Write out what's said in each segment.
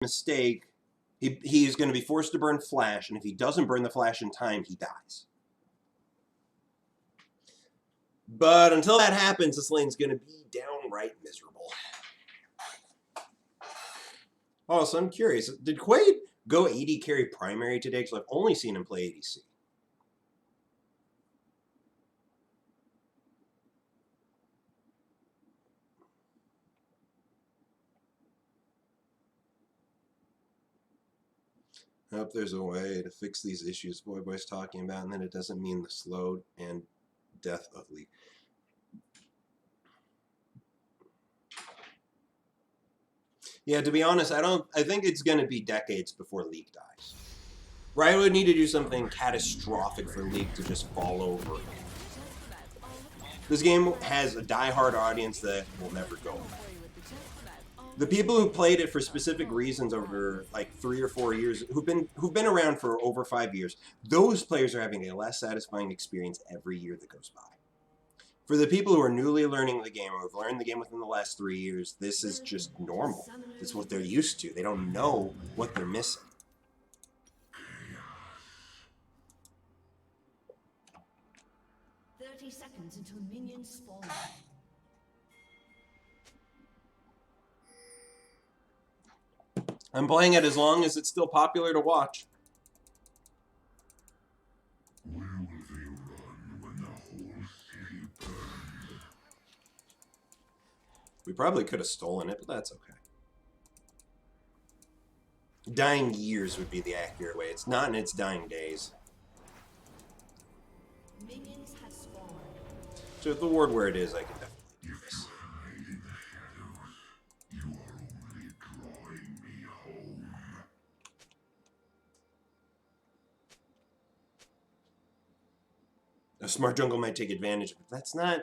mistake, he's going to be forced to burn flash, and if he doesn't burn the flash in time, he dies. But until that happens, this lane's going to be downright miserable. Also, I'm curious, did Quaid go AD carry primary today? Because I've only seen him play ADC. I hope there's a way to fix these issues Boy's talking about, and then it doesn't mean the slow and death of League. Yeah, to be honest, I think it's going to be decades before League dies. Riot would need to do something catastrophic for League to just fall over again. This game has a die-hard audience that will never go away. The people who played it for specific reasons over like 3 or 4 years, who've been around for over 5 years, those players are having a less satisfying experience every year that goes by. For the people who are newly learning the game or have learned the game within the last 3 years, this is just normal. It's what they're used to. They don't know what they're missing. Seconds until minions spawn. I'm playing it as long as it's still popular to watch. Where will they run when the whole city burns? We probably could have stolen it, but that's okay. Dying years would be the accurate way. It's not in its dying days. Minions have spawned. So with the ward where it is, I can definitely do If this. you hide in the shadows, you are only drawing me home. A smart jungle might take advantage, but that's not...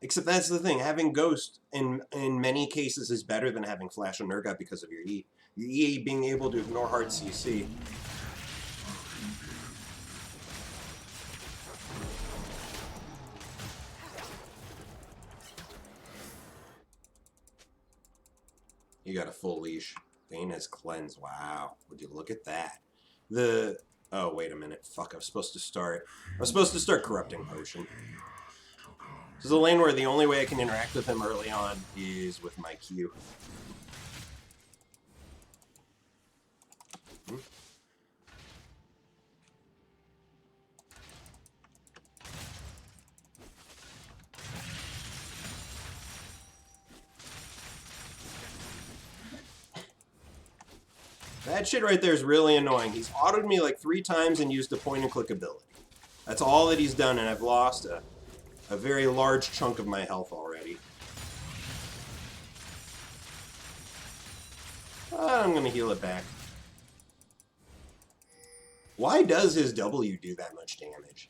Except that's the thing. Having Ghost in many cases is better than having Flash on Urgot because of your E. Your E being able to ignore hard CC. You got a full leash. Vayne has cleanse. Wow. Would you look at that? Oh, wait a minute. Fuck, I was supposed to start Corrupting Potion. This is a lane where the only way I can interact with him early on is with my Q. That shit right there is really annoying. He's autoed me like 3 times and used a point-and-click ability. That's all that he's done, and I've lost a very large chunk of my health already. I'm going to heal it back. Why does his W do that much damage?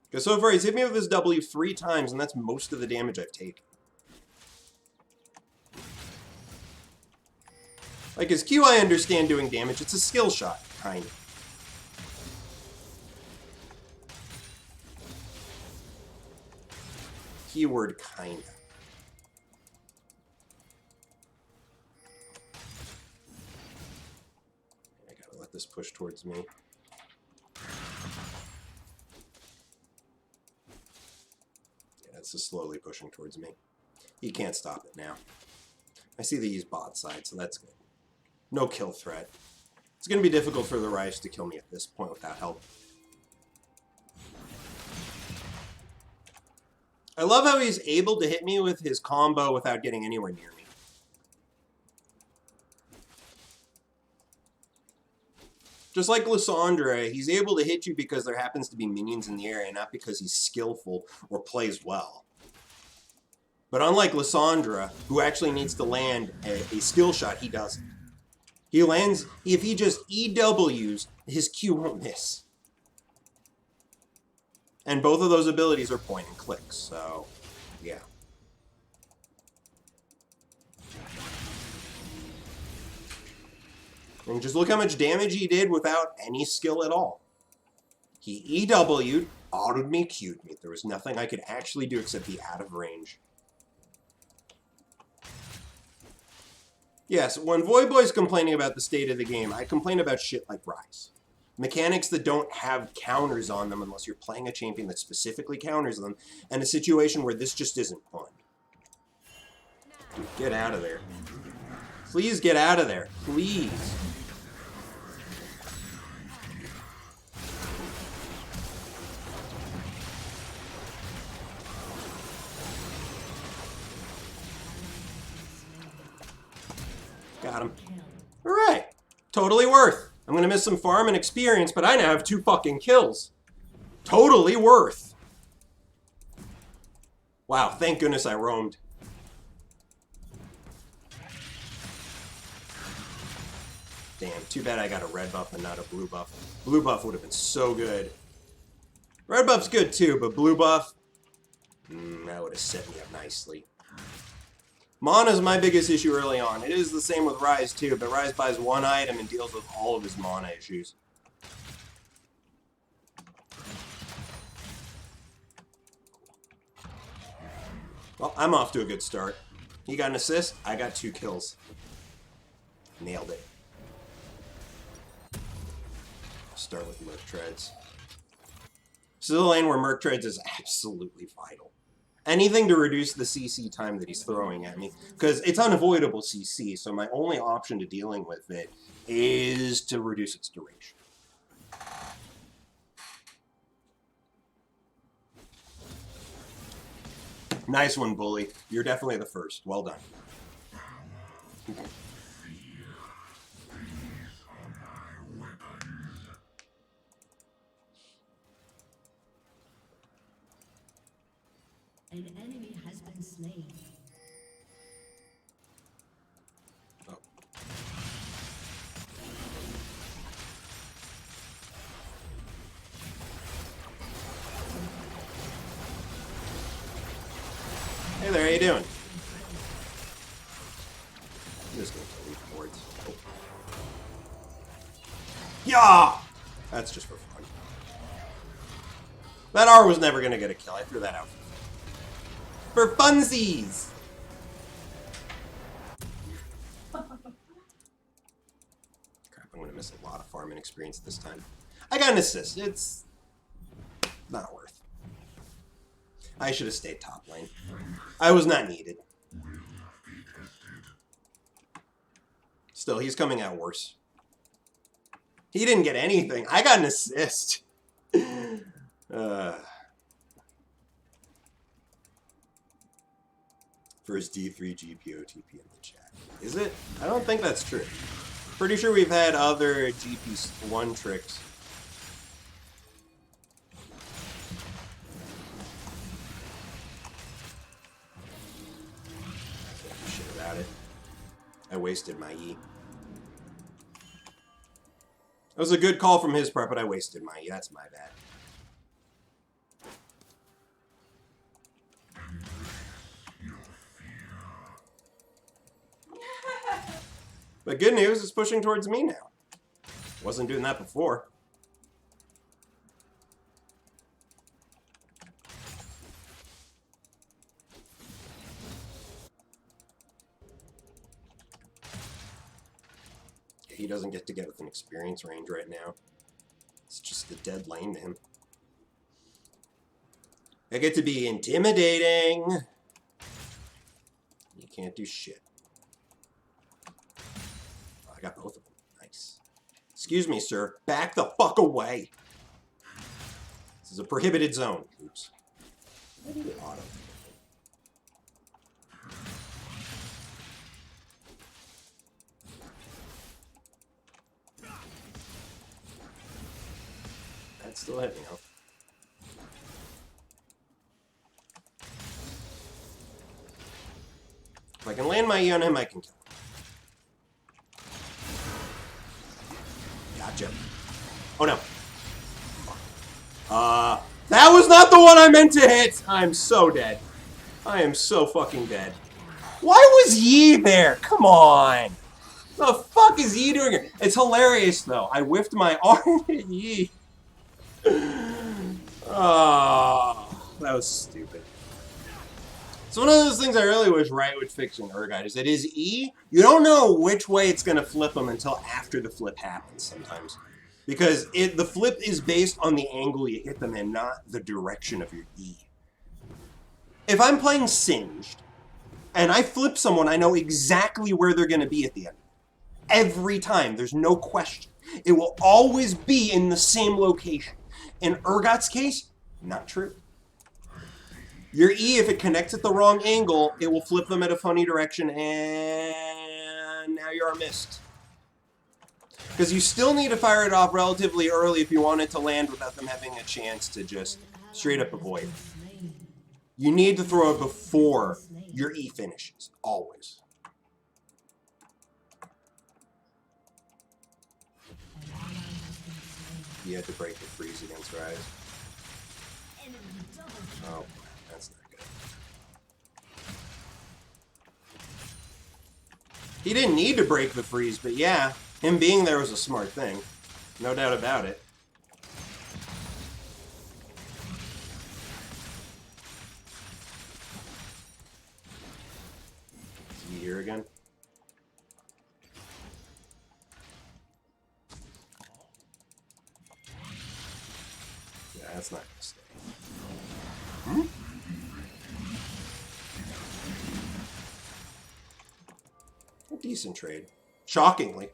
Because so far he's hit me with his W 3 times, and that's most of the damage I've taken. Like his Q, I understand doing damage. It's a skill shot, kind of. Keyword kinda. I gotta let this push towards me. Yeah, it's just slowly pushing towards me. He can't stop it now. I see that he's bot side, so that's good. No kill threat. It's gonna be difficult for the Ryze to kill me at this point without help. I love how he's able to hit me with his combo without getting anywhere near me. Just like Lissandra, he's able to hit you because there happens to be minions in the area, not because he's skillful or plays well. But unlike Lissandra, who actually needs to land a skill shot, he doesn't. He lands, if he just EWs, his Q won't miss. And both of those abilities are point and click, so yeah. And just look how much damage he did without any skill at all. He EW'd, autoed me, Q'd me. There was nothing I could actually do except be out of range. Yes, when Voidboy's complaining about the state of the game, I complain about shit like Ryze. Mechanics that don't have counters on them unless you're playing a champion that specifically counters them, and a situation where this just isn't fun. Dude, get out of there. Please get out of there. Please. Got him. Alright. Totally worth. I'm gonna miss some farm and experience, but I now have 2 fucking kills. Totally worth. Wow, thank goodness I roamed. Damn, too bad I got a red buff and not a blue buff. Blue buff would have been so good. Red buff's good too, but blue buff, that would have set me up nicely. Mana's my biggest issue early on. It is the same with Ryze too, but Ryze buys 1 item and deals with all of his mana issues. Well, I'm off to a good start. He got an assist, I got 2 kills. Nailed it. Start with Merc Treads. This is a lane where Merc Treads is absolutely vital. Anything to reduce the CC time that he's throwing at me. Because it's unavoidable CC, so my only option to dealing with it is to reduce its duration. Nice one, Bully. You're definitely the first. Well done. An enemy has been slain. Oh. Hey there, how you doing? I'm just gonna delete boards. Oh. Yeah! That's just for fun. That R was never gonna get a kill. I threw that out. For funsies! Crap, I'm gonna miss a lot of farming experience this time. I got an assist. It's not worth. I should have stayed top lane. I was not needed. Still, he's coming out worse. He didn't get anything. I got an assist. First D3 GPOTP in the chat. Is it? I don't think that's true. Pretty sure we've had other GP1 tricks. Shit about it. I wasted my E. That was a good call from his part, but I wasted my E. That's my bad. But good news, it's pushing towards me now. Wasn't doing that before. He doesn't get to get within experience range right now. It's just a dead lane to him. I get to be intimidating. You can't do shit. Oh, I got both of them. Nice. Excuse me, sir. Back the fuck away. This is a prohibited zone. Oops. I did it auto. That's still hit me, huh? If I can land my E on him, I can kill him. Gotcha. Oh no. That was not the one I meant to hit! I'm so dead. I am so fucking dead. Why was Yi there? Come on! The fuck is Yi doing here? It's hilarious though. I whiffed my arm at Yi. Oh, that was stupid. It's one of those things I really wish Riot would fix in Urgot, is that his E, you don't know which way it's going to flip him until after the flip happens sometimes. Because the flip is based on the angle you hit them in, not the direction of your E. If I'm playing Singed, and I flip someone, I know exactly where they're going to be at the end. Every time, there's no question. It will always be in the same location. In Urgot's case, not true. Your E, if it connects at the wrong angle, it will flip them at a funny direction, and now you're missed. Because you still need to fire it off relatively early if you want it to land without them having a chance to just straight up avoid it. You need to throw it before your E finishes, always. You had to break the freeze against Ryze. Oh, that's not good. He didn't need to break the freeze, but yeah, him being there was a smart thing. No doubt about it. Is he here again? Yeah, that's not gonna stay. Hmm? A decent trade. Shockingly.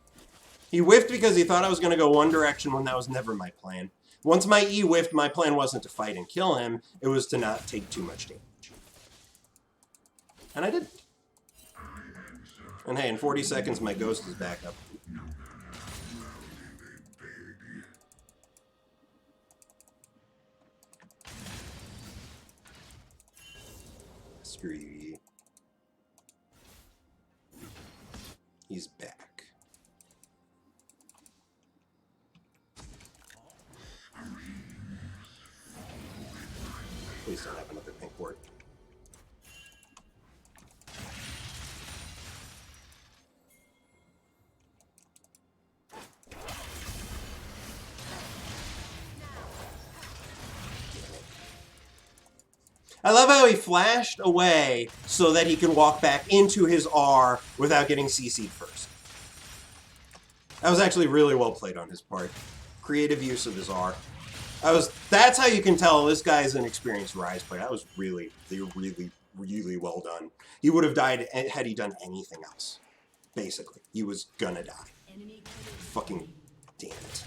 He whiffed because he thought I was going to go one direction when that was never my plan. Once my E whiffed, my plan wasn't to fight and kill him. It was to not take too much damage. And I didn't. And hey, in 40 seconds, my ghost is back up. Screw you, E. He's back. Please don't have another pink ward. I love how he flashed away so that he can walk back into his R without getting CC'd first. That was actually really well played on his part. Creative use of his R. That's how you can tell this guy's an experienced Ryze player. That was really, really well done. He would have died had he done anything else. Basically. He was gonna die. Fucking damn it.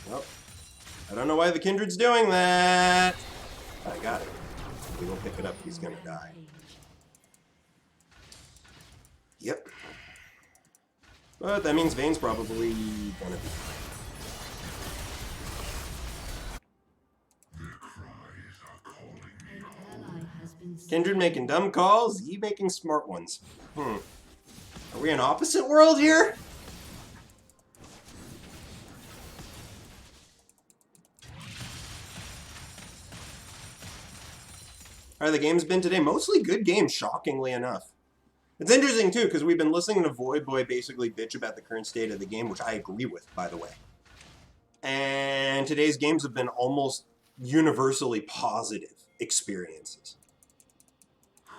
Well, I don't know why the Kindred's doing that. I got it. He will pick it up. He's gonna die. Yep. But that means Vayne's probably gonna be fine. Kindred making dumb calls, he making smart ones. Are we in opposite world here? How have the games been today? Mostly good games, shockingly enough. It's interesting, too, because we've been listening to Void Boy basically bitch about the current state of the game, which I agree with, by the way. And today's games have been almost universally positive experiences.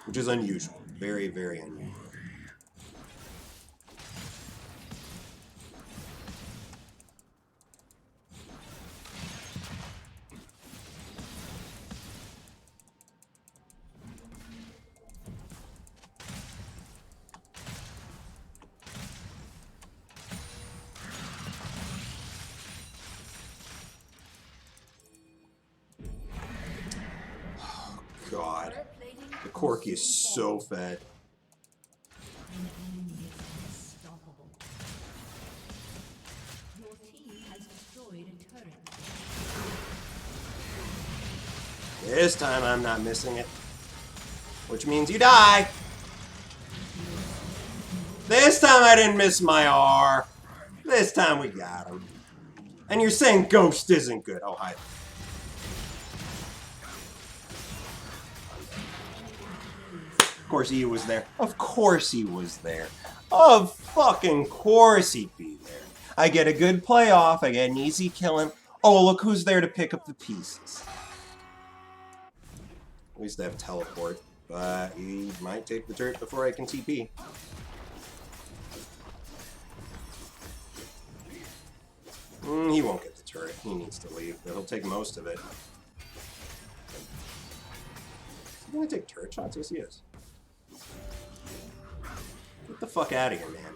Which is unusual. Very, very unusual. God. The Corki is so fat. This time I'm not missing it. Which means you die. This time I didn't miss my R. This time we got him. And you're saying Ghost isn't good. Oh, hi. Of course he was there. Of course he was there. Of fucking course he'd be there. I get a good play off, I get an easy killing. Oh, look who's there to pick up the pieces. At least they have teleport, but he might take the turret before I can TP. He won't get the turret. He needs to leave, but he'll take most of it. Is he gonna take turret shots? Yes, he is. Get the fuck out of here, man.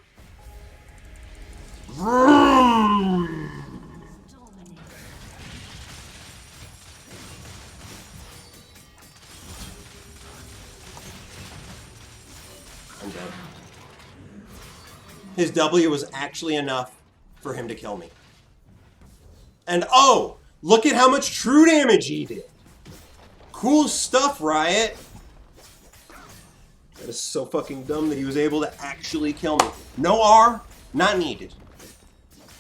I'm dead. His W was actually enough for him to kill me. And oh, look at how much true damage he did. Cool stuff, Riot. That is so fucking dumb that he was able to actually kill me. No R, not needed.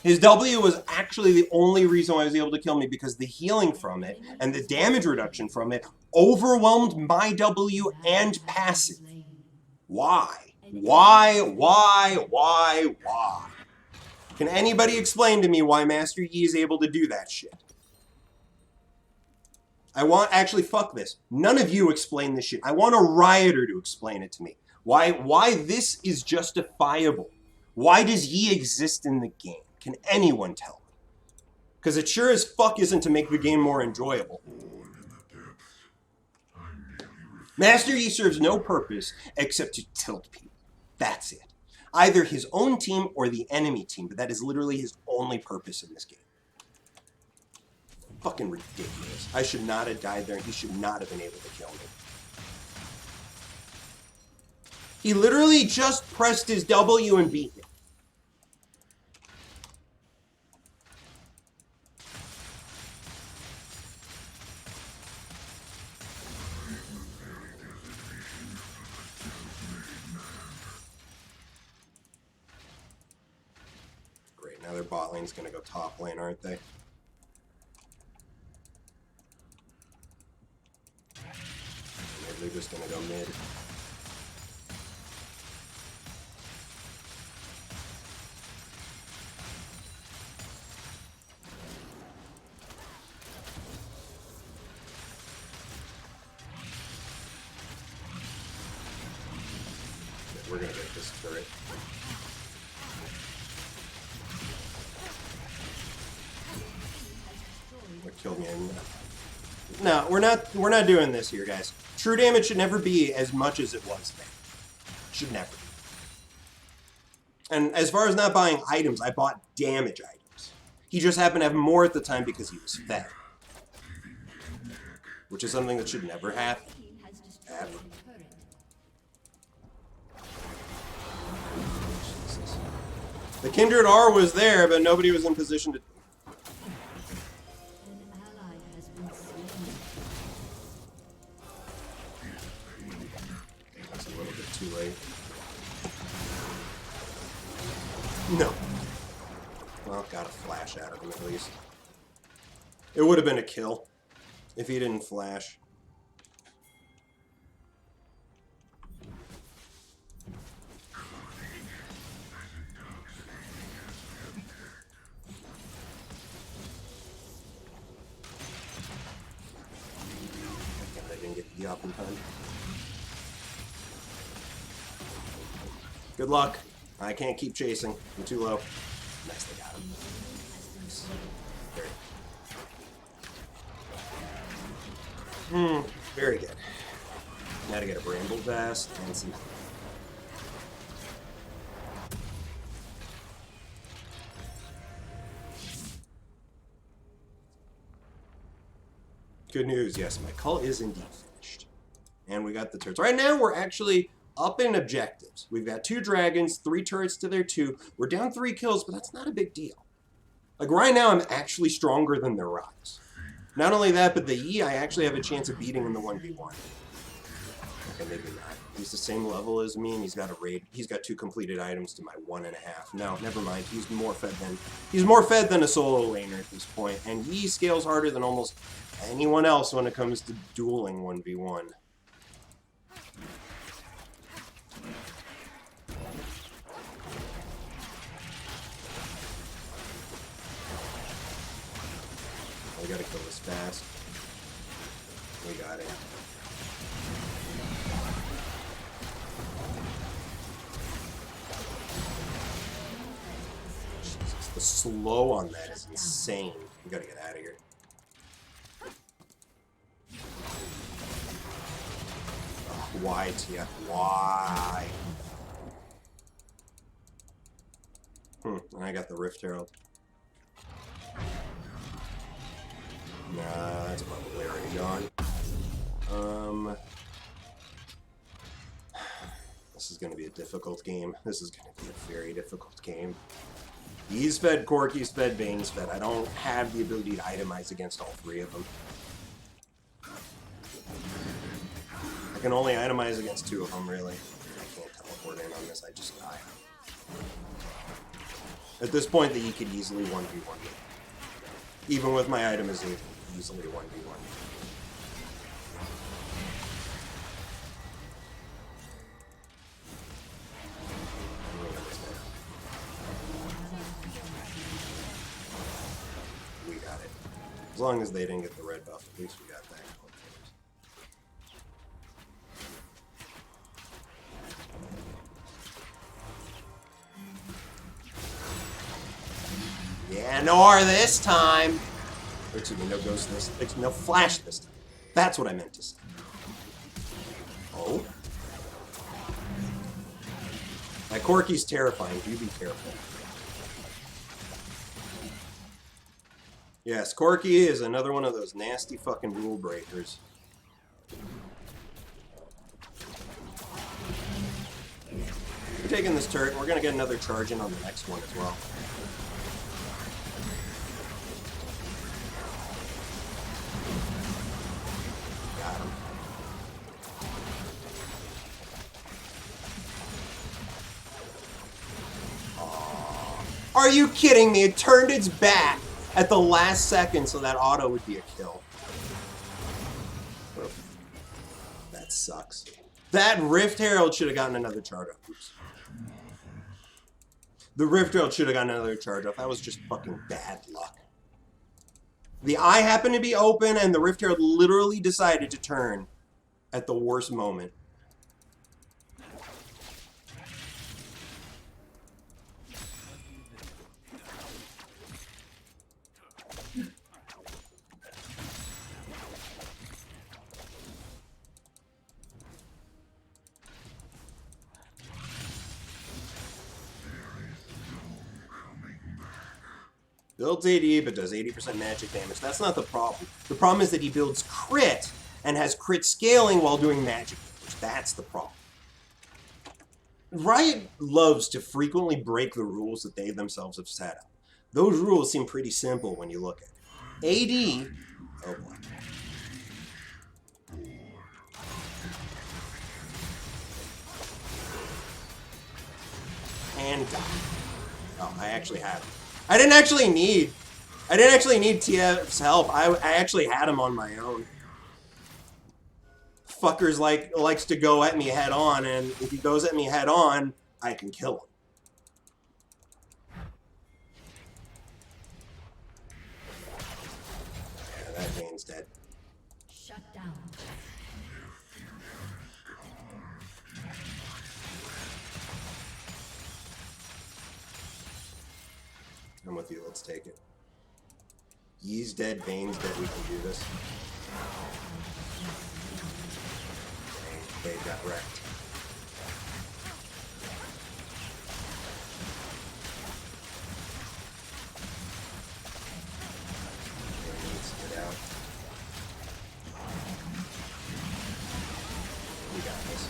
His W was actually the only reason why he was able to kill me, because the healing from it and the damage reduction from it overwhelmed my W and passive. Why? Why? Can anybody explain to me why Master Yi is able to do that shit? Actually, fuck this. None of you explain this shit. I want a rioter to explain it to me. Why this is justifiable. Why does Yi exist in the game? Can anyone tell me? Because it sure as fuck isn't to make the game more enjoyable. Master Yi serves no purpose except to tilt people. That's it. Either his own team or the enemy team, but that is literally his only purpose in this game. Fucking ridiculous. I should not have died there, and he should not have been able to kill me. He literally just pressed his W and beat me. Great, now their bot lane's gonna go top lane, aren't they? Maybe they're just gonna go mid. We're gonna get this turret. What killed me? No, we're not doing this here, guys. True damage should never be as much as it was then. Should never be. And as far as not buying items, I bought damage items. He just happened to have more at the time because he was fed. Which is something that should never happen. Ever. Jesus. The Kindred R was there, but nobody was in position to... That's a little bit too late. No. Well, got a flash out of him at least. It would have been a kill if he didn't flash. I didn't get the up in time. Good luck. I can't keep chasing. I'm too low. Nice, they got him. Nice. Very good. Now to get a Bramble Vest and some... Good news, yes, my cult is indeed finished. And we got the turrets. Right now, we're actually up in objectives. We've got 2 dragons, 3 turrets to their 2. We're down 3 kills, but that's not a big deal. Like, right now, I'm actually stronger than the Ryze. Not only that, but the Yi, I actually have a chance of beating in the 1v1. Okay, maybe not. He's the same level as me, and he's got a raid. He's got 2 completed items to my 1.5. No, never mind. He's more fed than a solo laner at this point. And Yi scales harder than almost anyone else when it comes to dueling 1v1. We gotta kill this fast. We got it. Jesus, the slow on that is insane. We gotta get out of here. Why, Tia? Why? And I got the Rift Herald. Nah, that's probably already gone. This is going to be a difficult game. This is going to be a very difficult game. He's fed, Corky's fed, Bane's fed. I don't have the ability to itemize against all three of them. I can only itemize against two of them, really. I can't teleport in on this, I just die. At this point, he could easily 1v1 me. Even with my itemization, easily 1v1 me. We got it. As long as they didn't get the red buff, at least we got that going. Yeah, no R this time. Or excuse me, no ghost this. No flash this time. That's what I meant to say. Oh. That Corky's terrifying. You be careful. Yes, Corky is another one of those nasty fucking rule breakers. We're taking this turret. We're gonna get another charge in on the next one as well. Are you kidding me? It turned its back at the last second so that auto would be a kill. That sucks. That Rift Herald should have gotten another charge up. Oops. The Rift Herald should have gotten another charge up. That was just fucking bad luck. The eye happened to be open and the Rift Herald literally decided to turn at the worst moment. Builds AD, but does 80% magic damage. That's not the problem. The problem is that he builds crit and has crit scaling while doing magic damage. That's the problem. Riot loves to frequently break the rules that they themselves have set up. Those rules seem pretty simple when you look at it. AD... Oh boy. And die. Oh, I actually had him. I didn't actually need TF's help. I actually had him on my own. Fuckers likes to go at me head on, and if he goes at me head on, I can kill him. Yeah, that Bane's dead. Shut down. I'm with you, let's take it. Ye's dead, Bane's dead, we can do this. Dang, Bane got wrecked. Bane needs to get out. We got this.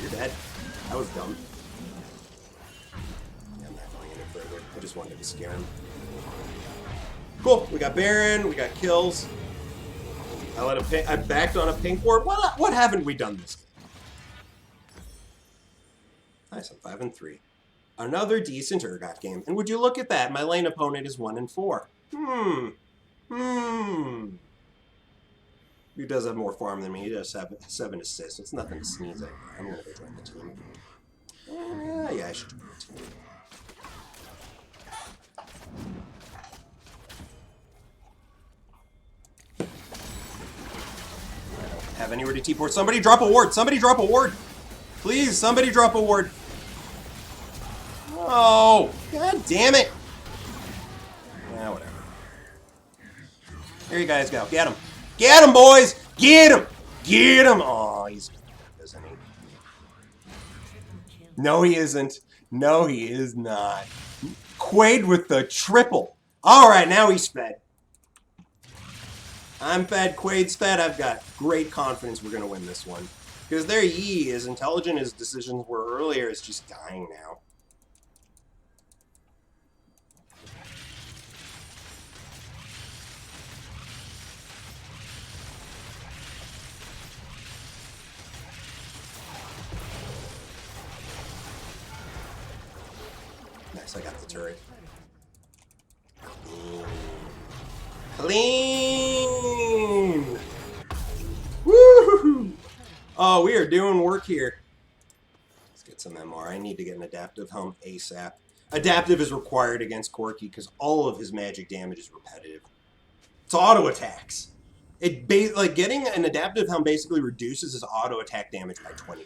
You're dead. That was dumb. Yeah, I'm not going any further. I just wanted to scare him. Cool. We got Baron. We got kills. I backed on a pink ward. What haven't we done this game? Nice. I'm 5-3. Another decent Urgot game. And would you look at that? My lane opponent is 1-4. He does have more farm than me. He does have 7 assists. It's nothing to sneeze at. I'm going to go join the team. Yeah, I should do it. Have anywhere to T-port. Somebody drop a ward. Somebody drop a ward. Please, somebody drop a ward. Oh, god damn it. Yeah, whatever. Here you guys go. Get him. Get him, boys. Get him. Get him. Oh, he's isn't he? No, he isn't. No, he is not. Quaid with the triple. All right, now he's fed. I'm fed. Quaid's fed. I've got great confidence we're going to win this one. Because their Yi, as intelligent as decisions were earlier, is just dying now. Nice, I got the turret. Clean! Woo! Oh, we are doing work here. Let's get some MR. I need to get an adaptive helm ASAP. Adaptive is required against Corki because all of his magic damage is repetitive. It's auto attacks. Like getting an adaptive helm basically reduces his auto attack damage by 20%,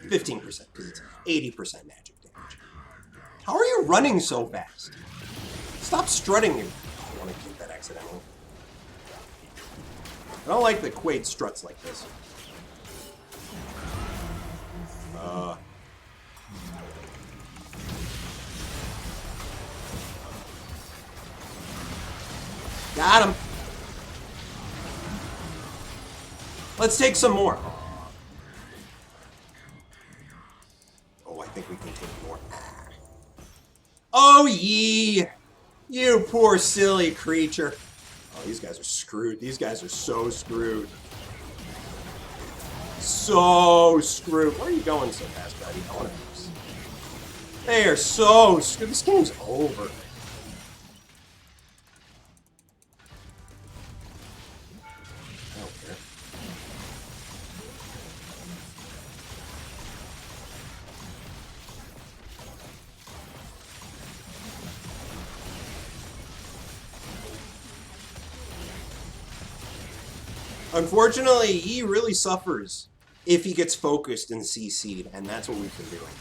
15% because it's 80% magic damage. How are you running so fast? Stop strutting. You want to keep that accidentally. I don't like that Quaid struts like this. Got him. Let's take some more. Oh, I think we can take more. Ah. Oh, Yi! You poor silly creature. Oh, these guys are screwed. These guys are so screwed. So screwed. Where are you going so fast, buddy? I want to lose. They are so screwed. This game's over. I don't care. Unfortunately, he really suffers if he gets focused and CC'd, and that's what we've been doing.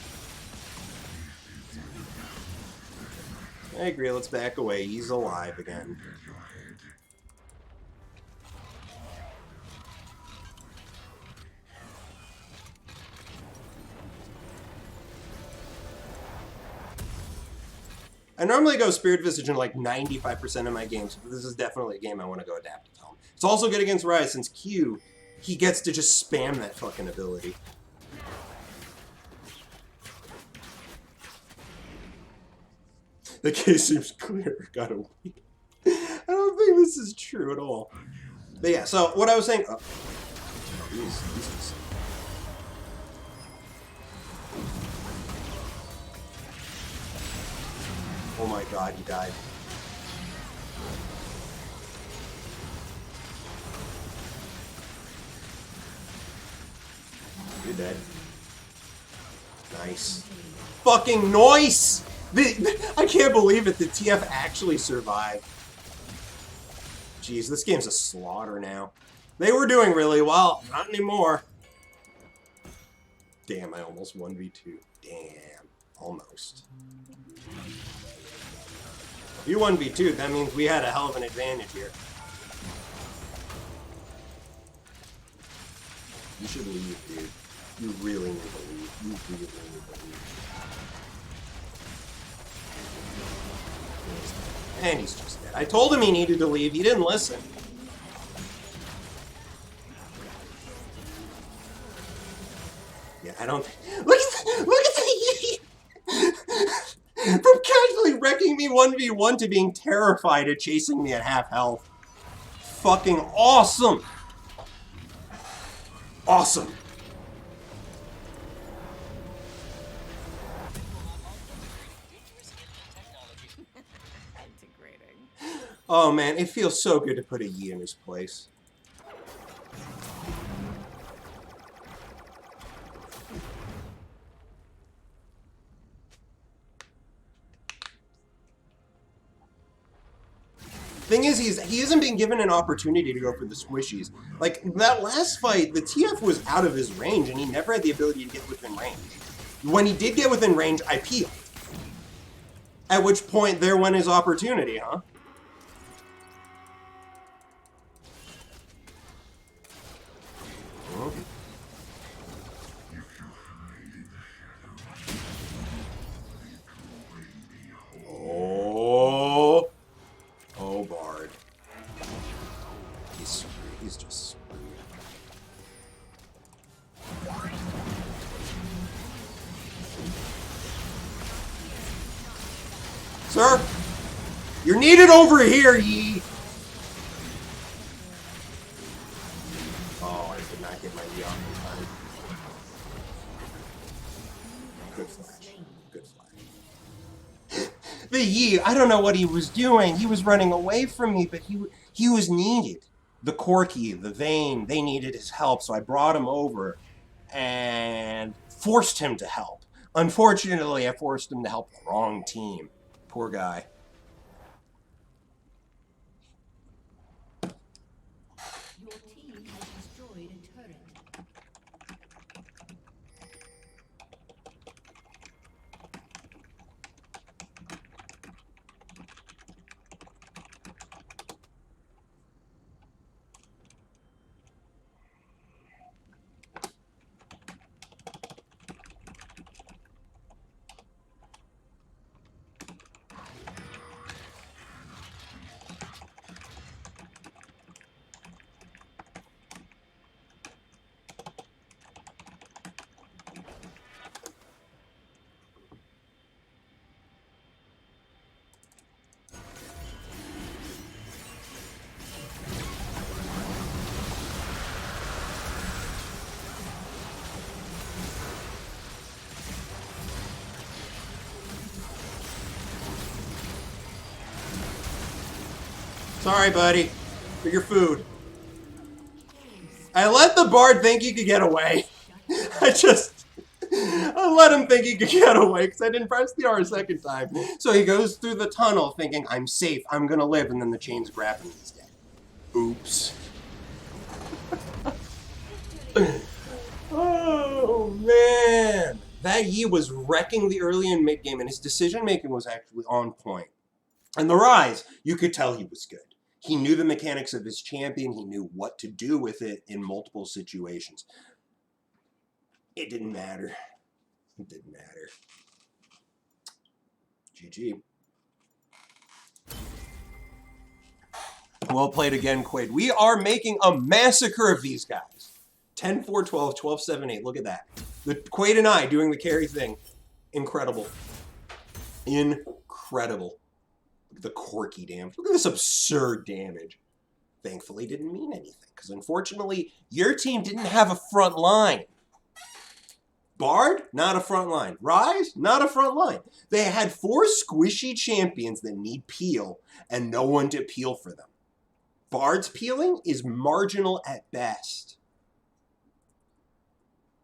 I agree, let's back away. He's alive again. I normally go Spirit Visage in like 95% of my games, but this is definitely a game I want to go Adaptive Helm. It's also good against Ryze since Q, he gets to just spam that fucking ability. The case seems clear. Gotta wait. I don't think this is true at all. But yeah, so what I was saying... Oh, these oh my god, he died. You're dead. Nice. Fucking nice! I can't believe it. The TF actually survived. Jeez, this game's a slaughter now. They were doing really well. Not anymore. Damn, I almost 1v2. Damn. Almost. You 1v2, that means we had a hell of an advantage here. You should leave, dude. You really need to leave. You really need to leave. And he's just dead. I told him he needed to leave. He didn't listen. Yeah, I don't... Look at the... From casually wrecking me 1v1 to being terrified at chasing me at half health. Fucking awesome! Awesome! Oh man, it feels so good to put a Yi in his place. Thing is, he hasn't been given an opportunity to go for the squishies. Like, that last fight, the TF was out of his range, and he never had the ability to get within range. When he did get within range, I peeled. At which point, there went his opportunity, huh? Oh. Oh, Bard. He's screwed. He's just screwed. Sir, you're needed over here, ye. Oh, I did not get my E off in time. Good flash. Good flash. The Yi, I don't know what he was doing. He was running away from me, but he was needed. The Corky, the Vayne, they needed his help, so I brought him over and forced him to help. Unfortunately, I forced him to help the wrong team. Poor guy. Your team has destroyed a turret. Sorry, buddy, for your food. I let the Bard think he could get away. I let him think he could get away because I didn't press the R a second time. So he goes through the tunnel thinking, I'm safe, I'm gonna live, and then the chains grab him and he's dead. Oops. Oh, man. That Yi was wrecking the early and mid game, and his decision making was actually on point. And the Ryze, you could tell he was good. He knew the mechanics of his champion. He knew what to do with it in multiple situations. It didn't matter. It didn't matter. GG. Well played again, Quaid. We are making a massacre of these guys. 10-4, 12, 12-7, 8. Look at that. The Quaid and I doing the carry thing. Incredible. Incredible. The Corky damage. Look at this absurd damage. Thankfully didn't mean anything, because unfortunately, your team didn't have a front line. Bard, not a front line. Ryze, not a front line. They had 4 squishy champions that need peel, and no one to peel for them. Bard's peeling is marginal at best.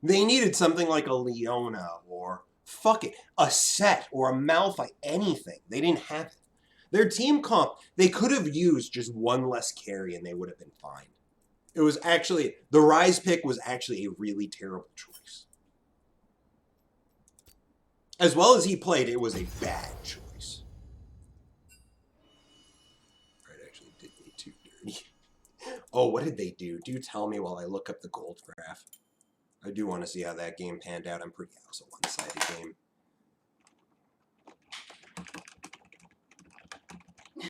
They needed something like a Leona, or, fuck it, a Set, or a Malphite, anything. They didn't have it. Their team comp, they could have used just one less carry and they would have been fine. It was actually, the Ryze pick was actually a really terrible choice. As well as he played, it was a bad choice. Right, actually did me too dirty. Oh, what did they do? Do tell me while I look up the gold graph. I do want to see how that game panned out. I'm pretty, that was a one-sided game.